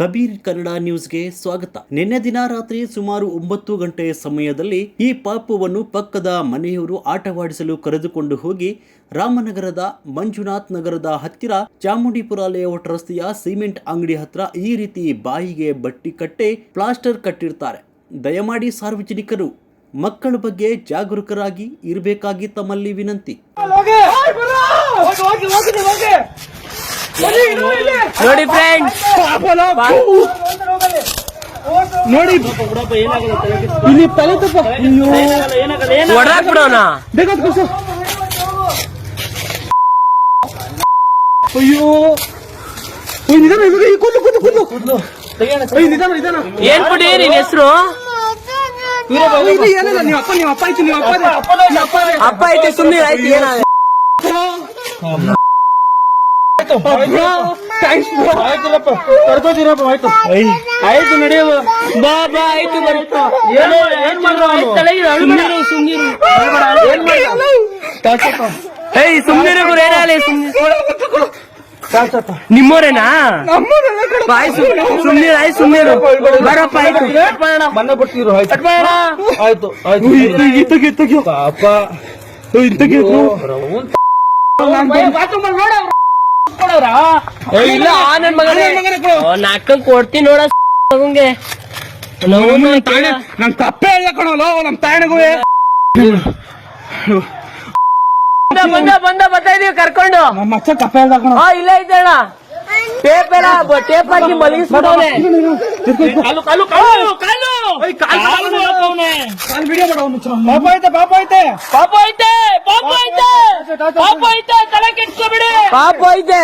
ಕಬೀರ್ ಕನ್ನಡ ನ್ಯೂಸ್ಗೆ ಸ್ವಾಗತ. ನಿನ್ನೆ ದಿನ ರಾತ್ರಿ ಸುಮಾರು 9 ಗಂಟೆ ಸಮಯದಲ್ಲಿ ಈ ಪಾಪುವನ್ನು ಪಕ್ಕದ ಮನೆಯವರು ಆಟವಾಡಿಸಲು ಕರೆದುಕೊಂಡು ಹೋಗಿ ರಾಮನಗರದ ಮಂಜುನಾಥ್ ನಗರದ ಹತ್ತಿರ ಚಾಮುಂಡಿಪುರ ಲೇಔಟ್ ರಸ್ತೆಯ ಸಿಮೆಂಟ್ ಅಂಗಡಿ ಹತ್ರ ಈ ರೀತಿ ಬಾಯಿಗೆ ಬಟ್ಟಿ ಕಟ್ಟೆ ಪ್ಲಾಸ್ಟರ್ ಕಟ್ಟಿರ್ತಾರೆ. ದಯಮಾಡಿ ಸಾರ್ವಜನಿಕರು ಮಕ್ಕಳ ಬಗ್ಗೆ ಜಾಗರೂಕರಾಗಿ ಇರಬೇಕಾಗಿ ತಮ್ಮಲ್ಲಿ ವಿನಂತಿ. ನೋಡಿ ಫ್ರೆಂಡ್ಸ್, ನೋಡಿ ಇಲ್ಲಿ ತಲೆ ತಪ್ಪ ಹೊಡಾಕ್ ಬಿಡೋಣ. ಅಯ್ಯೋ ನಿಧಾನ ಕೂದಲು ನಿಧಾನ ಏನ್ ಬಿಡಿ ನಿನ್ ಹೆಸರು? ಏನಿಲ್ಲ, ನೀವು ಅಪ್ಪ ಆಯ್ತು, ನೀವು ಅಪ್ಪ ಐತೆ, ಸುಮ್ಮನೆ ಆಯ್ತು. ಏನ ಆಯ್ತು ನಡೆಯುವ ಬಾ ಬಾ ಆಯ್ತು ಬರುತ್ತಾ. ಸುಮ್ನಿರು ಗುರು, ಏನಾಗಲಿ ನಿಮ್ಮೋರೇನಾ? ಸುಮ್ನೀರು ಆಯ್ತು, ಸುಮ್ನೀರು ಬರಪ್ಪ. ಆಯ್ತು ಮನೆ ಬಿಡ್ತಿರು. ಆಯ್ತು ಇಲ್ಲ ನನ್ ಮಗನೇ ನಾಲ್ಕಂಗ್ ಕೊಡ್ತೀನಿ ನೋಡ ಮಗಂಗೆ. ನಮ್ ತಪ್ಪೇ ಇಲ್ಲ ಕಣೋ, ನಮ್ ತಾಯಣಗೂ ಬರ್ತಾ ಇದೀವಿ ಕರ್ಕೊಂಡು. ನಮ್ಮ ಅಚ್ಚ ತಪ್ಪೇ ಇಲ್ಲ ಕಣೋ. ಇಲ್ಲ ಇದ್ದಣ್ಣ, ಟೇಪ್ ಹಾಕಿ ಮಲಗಿಸ್ಬಿಟ್ಟವನೆ. ಪಾಪ ಐತೆ ತಲೆ ಕೆಡ್ಸ್ಕೊಬಿಡಿ. ಪಾಪ ಐತೆ.